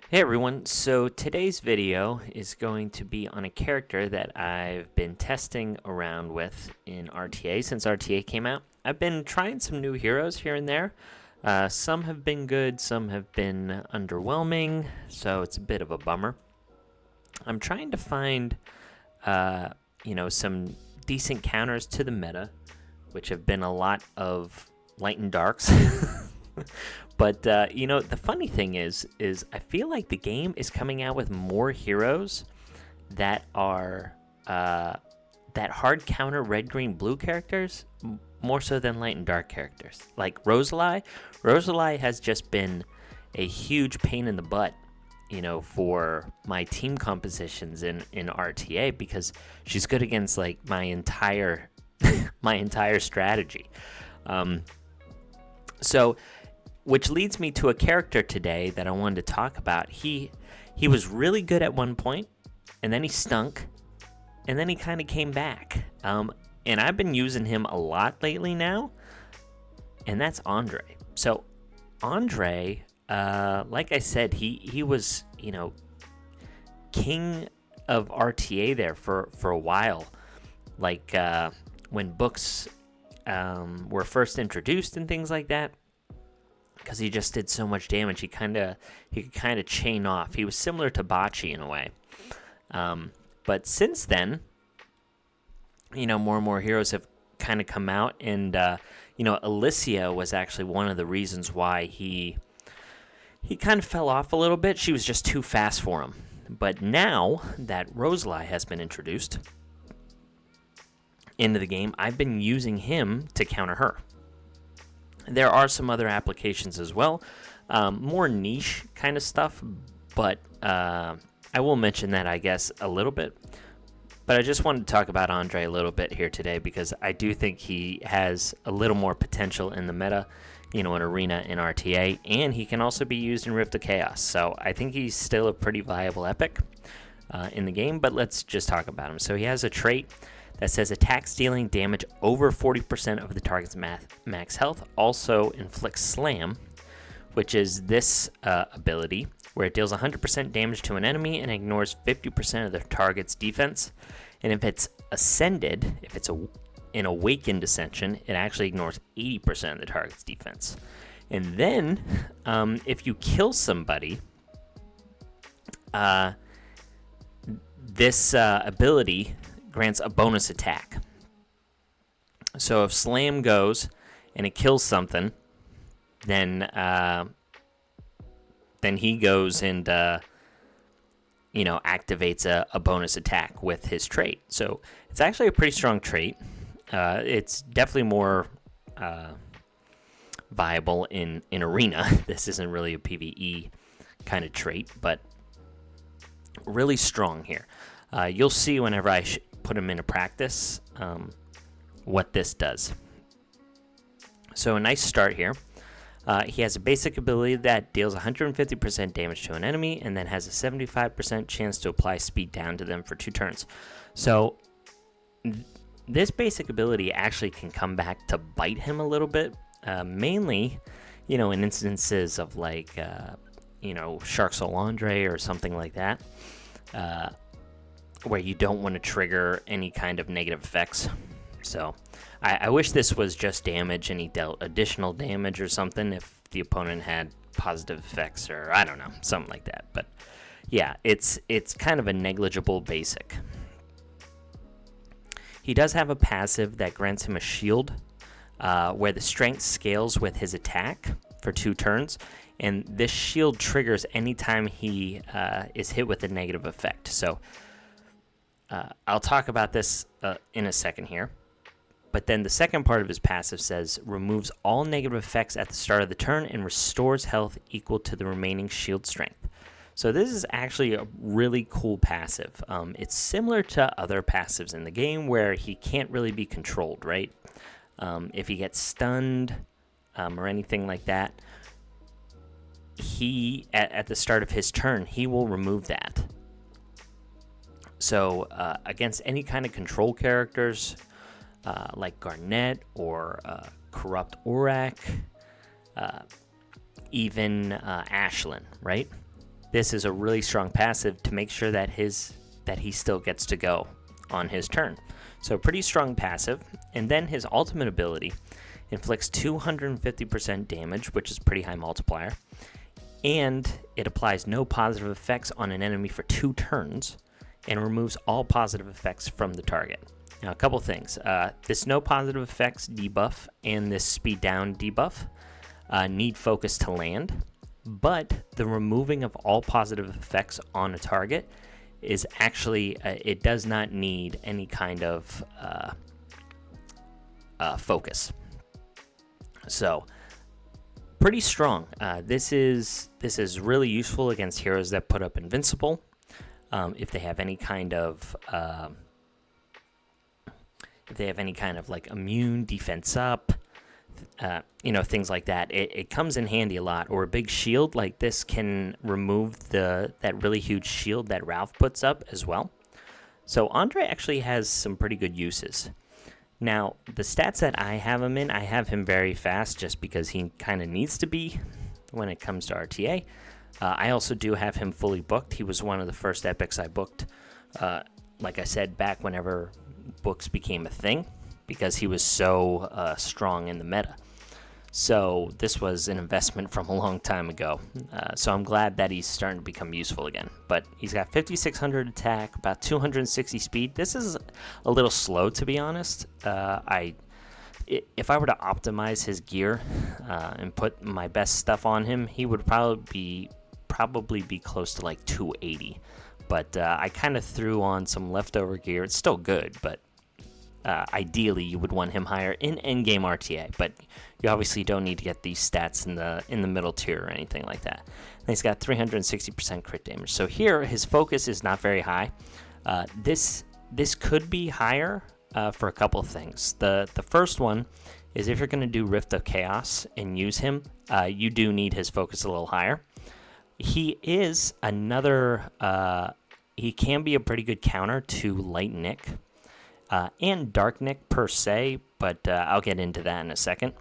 Hey everyone, so today's video is going to be on a character that I've been testing around with in RTA since RTA came out. I've been trying some new heroes here and there. Some have been good, some have been underwhelming, so it's a bit of a bummer. I'm trying to find, some decent counters to the meta, which have been a lot of light and darks. But the funny thing is I feel like the game is coming out with more heroes that are that hard counter red, green, blue characters more so than light and dark characters. Like Rosalie. Rosalie has just been a huge pain in the butt, for my team compositions in RTA because she's good against like my entire my entire strategy. So which leads me to a character today that I wanted to talk about. He was really good at one point, and then he stunk, and then he kind of came back. And I've been using him a lot lately now, and that's Andre. So Andre, like I said, he was, king of RTA there for a while. Like when books were first introduced and things like that. Because he just did so much damage, he could kind of chain off. He was similar to Bocce in a way. But since then, more and more heroes have kind of come out, and Alicia was actually one of the reasons why he kind of fell off a little bit. She was just too fast for him. But now that Rosalie has been introduced into the game, I've been using him to counter her. There are some other applications as well, more niche kind of stuff, but I will mention that, I guess, a little bit. But I just wanted to talk about Andre a little bit here today because I do think he has a little more potential in the meta, in Arena in RTA, and he can also be used in Rift of Chaos. So I think he's still a pretty viable epic in the game, but let's just talk about him. So he has a trait that says attack dealing damage over 40% of the target's max health. Also inflicts Slam, which is this ability where it deals 100% damage to an enemy and ignores 50% of the target's defense. And if it's ascended, if it's an Awakened Ascension, it actually ignores 80% of the target's defense. And then, if you kill somebody, this ability grants a bonus attack. So if Slam goes and it kills something, then he goes and activates a bonus attack with his trait. So it's actually a pretty strong trait. It's definitely more viable in Arena. This isn't really a PvE kind of trait, but really strong here. You'll see whenever I put him into practice what this does. So a nice start here. He has a basic ability that deals 150% damage to an enemy and then has a 75% chance to apply speed down to them for 2 turns. So this basic ability actually can come back to bite him a little bit, mainly, in instances of like, Shark Soul Andre or something like that. Where you don't want to trigger any kind of negative effects. So I wish this was just damage and he dealt additional damage or something if the opponent had positive effects or I don't know, something like that. But yeah, it's kind of a negligible basic. He does have a passive that grants him a shield where the strength scales with his attack for 2 turns. And this shield triggers anytime he is hit with a negative effect. So I'll talk about this in a second here. But then the second part of his passive says, removes all negative effects at the start of the turn and restores health equal to the remaining shield strength. So this is actually a really cool passive. It's similar to other passives in the game where he can't really be controlled, right? If he gets stunned or anything like that, he, at the start of his turn, he will remove that. So against any kind of control characters like Garnet or Corrupt Aurak, even Ashlyn, right? this is a really strong passive to make sure that he still gets to go on his turn. So pretty strong passive. And then his ultimate ability inflicts 250% damage, which is pretty high multiplier. And it applies no positive effects on an enemy for 2 turns and removes all positive effects from the target. Now, a couple things. This no positive effects debuff and this speed down debuff need focus to land, but the removing of all positive effects on a target is actually, it does not need any kind of focus. So, pretty strong. This is really useful against heroes that put up invincible. If they have any kind of like immune, defense up, things like that, it comes in handy a lot. Or a big shield like this can remove that really huge shield that Ralph puts up as well. So Andre actually has some pretty good uses. Now, the stats that I have him in, I have him very fast just because he kind of needs to be when it comes to RTA. I also do have him fully booked. He was one of the first epics I booked, like I said, back whenever books became a thing, because he was so strong in the meta. So this was an investment from a long time ago. So I'm glad that he's starting to become useful again. But he's got 5,600 attack, about 260 speed. This is a little slow, to be honest. If I were to optimize his gear and put my best stuff on him, he would probably be close to like 280. But I kind of threw on some leftover gear. It's still good, but ideally you would want him higher in endgame RTA. But you obviously don't need to get these stats in the middle tier or anything like that. And he's got 360% crit damage. So here his focus is not very high. This could be higher for a couple of things. The first one is if you're going to do Rift of Chaos and use him, you do need his focus a little higher. He is he can be a pretty good counter to Light Nick and Dark Nick per se, but I'll get into that in a second.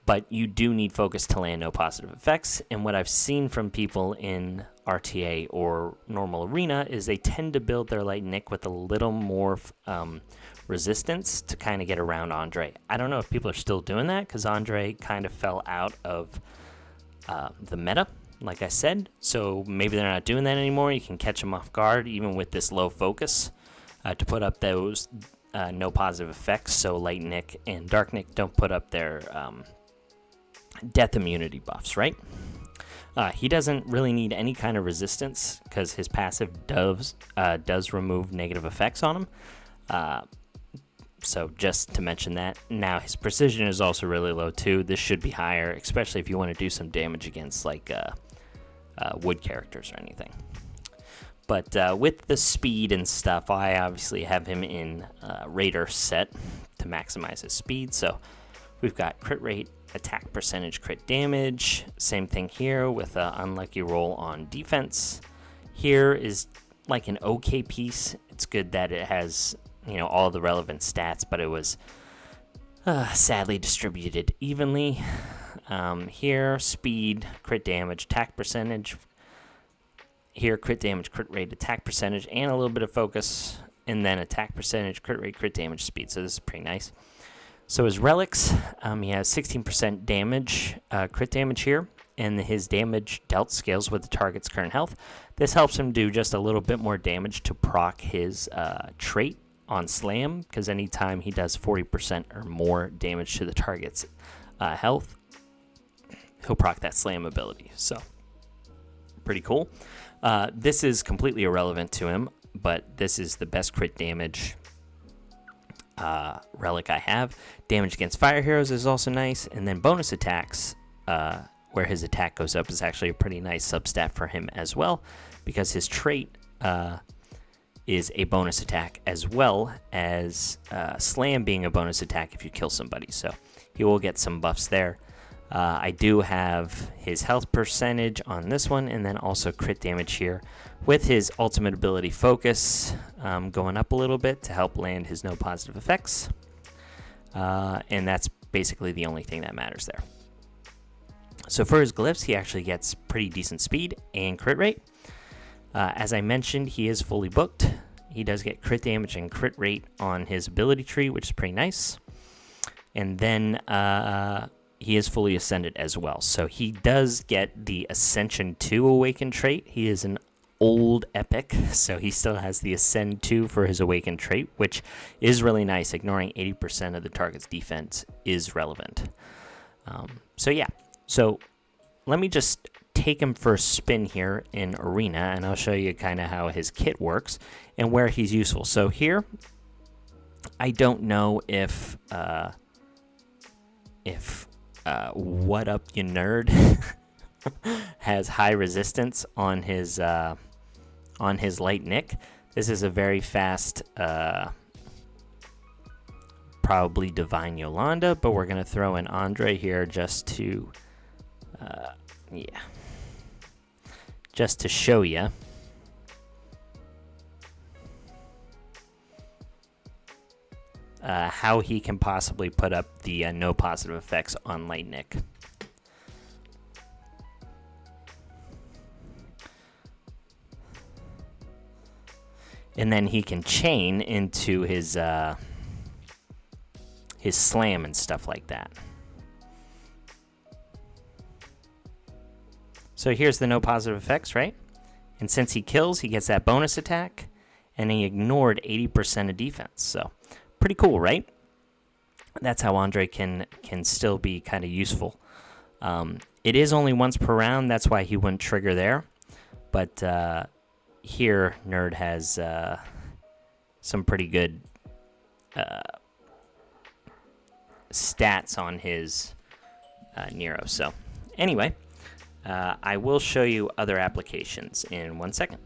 But you do need focus to land no positive effects, and what I've seen from people in RTA or normal arena is they tend to build their Light Nick with a little more resistance to kind of get around Andre. I don't know if people are still doing that, because Andre kind of fell out of the meta, like I said, so maybe they're not doing that anymore. You can catch them off guard even with this low focus to put up those no positive effects, so Light Nick and Dark Nick don't put up their death immunity buffs, right? He doesn't really need any kind of resistance because his passive does remove negative effects on him. So just to mention that. Now his precision is also really low too. This should be higher, especially if you want to do some damage against like wood characters or anything. But with the speed and stuff, I obviously have him in Raider set to maximize his speed. So we've got crit rate, attack percentage, crit damage. Same thing here with an unlucky roll on defense. Here is like an okay piece. It's good that it has, all the relevant stats, but it was sadly distributed evenly. Here, speed, crit damage, attack percentage. Here, crit damage, crit rate, attack percentage, and a little bit of focus, and then attack percentage, crit rate, crit damage, speed. So this is pretty nice. So his relics, he has 16% damage, crit damage here, and his damage dealt scales with the target's current health. This helps him do just a little bit more damage to proc his trait on Slam, because anytime he does 40% or more damage to the target's health, he'll proc that Slam ability. So pretty cool. This is completely irrelevant to him, but this is the best crit damage relic I have. Damage against fire heroes is also nice, and then bonus attacks, where his attack goes up, is actually a pretty nice substat for him as well, because his trait is a bonus attack as well as Slam being a bonus attack if you kill somebody. So he will get some buffs there. I do have his health percentage on this one, and then also crit damage here with his ultimate ability focus going up a little bit to help land his no positive effects. And that's basically the only thing that matters there. So for his glyphs, he actually gets pretty decent speed and crit rate. As I mentioned, he is fully booked. He does get crit damage and crit rate on his ability tree, which is pretty nice. And then he is fully ascended as well. So he does get the Ascension 2 Awaken trait. He is an old epic, so he still has the Ascend 2 for his Awaken trait, which is really nice. Ignoring 80% of the target's defense is relevant. So yeah, so let me just take him for a spin here in Arena, and I'll show you kind of how his kit works and where he's useful. So here, I don't know if What Up You Nerd has high resistance on his light Nick. This is a very fast, probably Divine Yolanda, but we're gonna throw in Andre here just to, just to show you. How he can possibly put up the no positive effects on Light Nick. And then he can chain into his slam and stuff like that. So here's the no positive effects, right? And since he kills, he gets that bonus attack, and he ignored 80% of defense. So pretty cool, right? That's how Andre can still be kind of useful. It is only once per round, that's why he wouldn't trigger there. But here, Nerd has some pretty good stats on his Nero. So anyway, I will show you other applications in 1 second.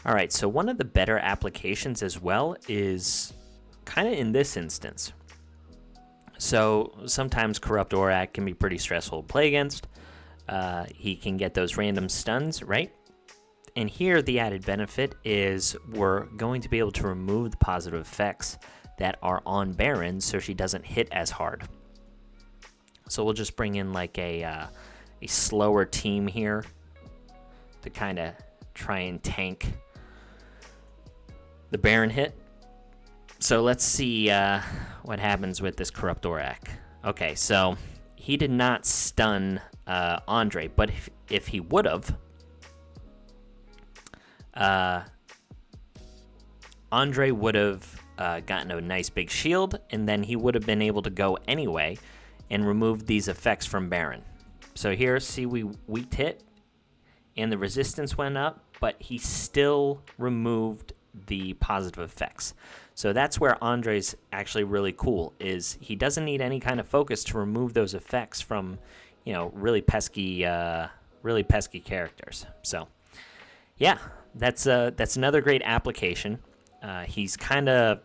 All right, so one of the better applications as well is kind of in this instance. So sometimes Corrupt Aurak can be pretty stressful to play against. He can get those random stuns, right? And here the added benefit is we're going to be able to remove the positive effects that are on Baron so she doesn't hit as hard. So we'll just bring in like a slower team here to kind of try and tank the Baron hit. So let's see what happens with this Corrupt Aurak. Okay, so he did not stun Andre, but if he would have, Andre would have gotten a nice big shield, and then he would have been able to go anyway and remove these effects from Baron. So here, see, we weaked hit, and the resistance went up, but he still removed the positive effects. So that's where Andre's actually really cool, is he doesn't need any kind of focus to remove those effects from, you know, really pesky characters. So yeah, that's another great application. He's kind of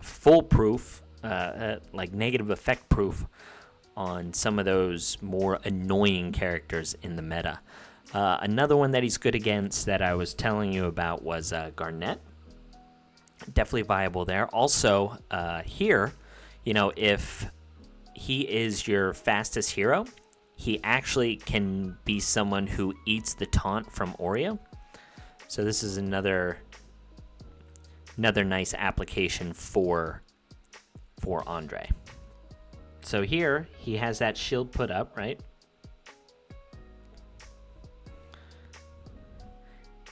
foolproof, like negative effect proof on some of those more annoying characters in the meta. Another one that he's good against that I was telling you about was Garnet. Definitely viable there. Also, here, you know, if he is your fastest hero, he actually can be someone who eats the taunt from Oreo. So this is another nice application for Andre. So here, he has that shield put up, right?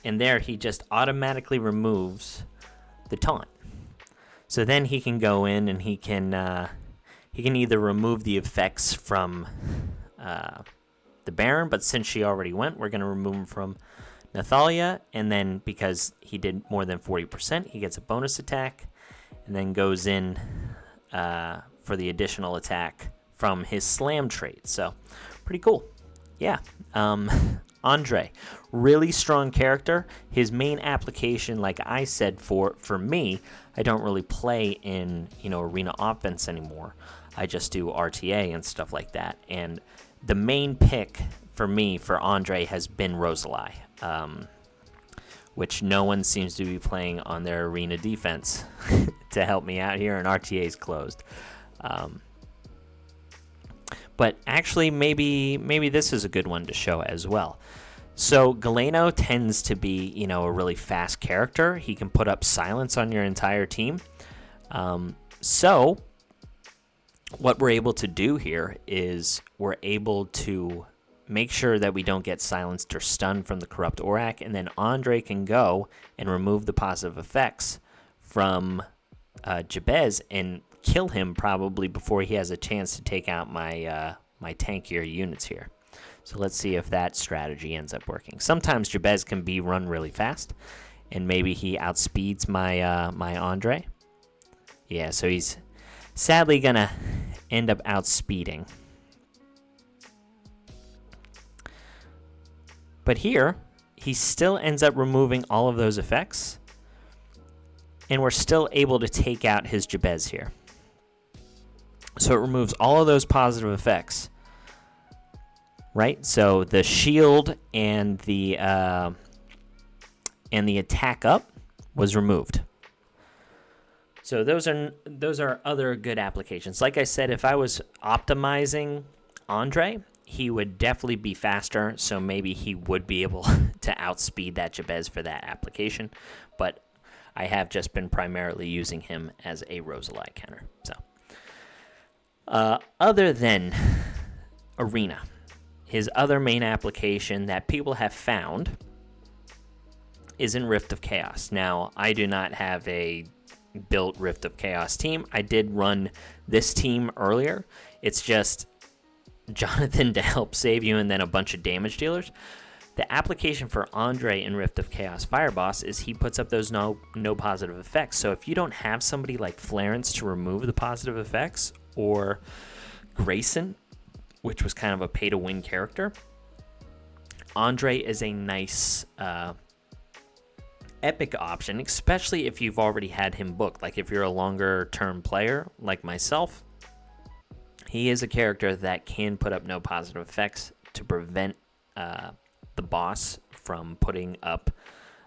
And there, he just automatically removes the taunt. So then he can go in and he can either remove the effects from the Baron, but since she already went, we're going to remove him from Nathalia, and then because he did more than 40%, he gets a bonus attack, and then goes in for the additional attack from his slam trait. So pretty cool. Yeah. Andre, really strong character. His main application, like I said, for me, I don't really play in, you know, arena offense anymore. I just do RTA and stuff like that. And the main pick for me for Andre has been Rosalie, which no one seems to be playing on their arena defense to help me out here, and RTA is closed. But actually, maybe this is a good one to show as well. So Galeno tends to be, a really fast character. He can put up silence on your entire team. So what we're able to do here is we're able to make sure that we don't get silenced or stunned from the Corrupt Aurak, and then Andre can go and remove the positive effects from Jabez and kill him probably before he has a chance to take out my my tankier units here. So let's see if that strategy ends up working. Sometimes Jabez can be run really fast, and maybe he outspeeds my my Andre. Yeah, so he's sadly gonna end up outspeeding. But here, he still ends up removing all of those effects, and we're still able to take out his Jabez here. So it removes all of those positive effects. Right, so the shield and the attack up was removed. So those are other good applications. Like I said, if I was optimizing Andre, he would definitely be faster. So maybe he would be able to outspeed that Jabez for that application. But I have just been primarily using him as a Rosalite counter. So other than Arena, his other main application that people have found is in Rift of Chaos. Now, I do not have a built Rift of Chaos team. I did run this team earlier. It's just Jonathan to help save you and then a bunch of damage dealers. The application for Andre in Rift of Chaos Fireboss is he puts up those no positive effects. So if you don't have somebody like Florence to remove the positive effects, or Grayson, which was kind of a pay-to-win character, Andre is a nice epic option, especially if you've already had him booked. Like if you're a longer-term player like myself, he is a character that can put up no positive effects to prevent the boss from putting up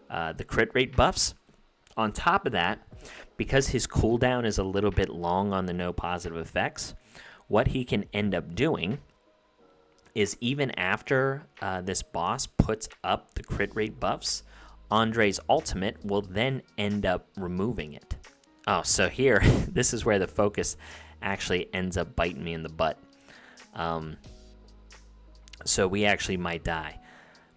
the crit rate buffs. On top of that, because his cooldown is a little bit long on the no positive effects, what he can end up doing is even after this boss puts up the crit rate buffs, Andre's ultimate will then end up removing it. Oh, so here, this is where the focus actually ends up biting me in the butt. So we actually might die.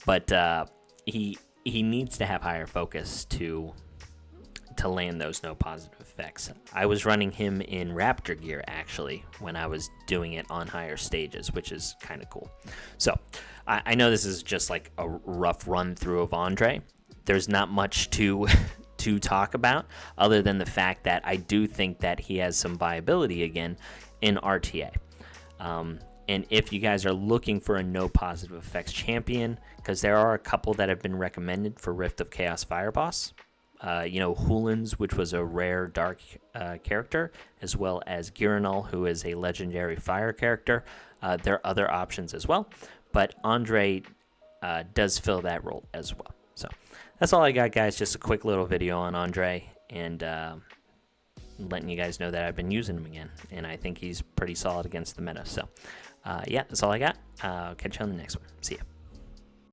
But he needs to have higher focus to land those no positive effects. I was running him in Raptor gear, actually, when I was doing it on higher stages, which is kind of cool. So I know this is just like a rough run through of Andre. There's not much to talk about other than the fact that I do think that he has some viability again in RTA. And if you guys are looking for a no positive effects champion, because there are a couple that have been recommended for Rift of Chaos Fireboss, Hulins, which was a rare dark character, as well as Giranol, who is a legendary fire character. There are other options as well, but Andre does fill that role as well. So that's all I got, guys. Just a quick little video on Andre, and letting you guys know that I've been using him again, and I think he's pretty solid against the meta. So yeah, that's all I got. I'll catch you on the next one. See ya.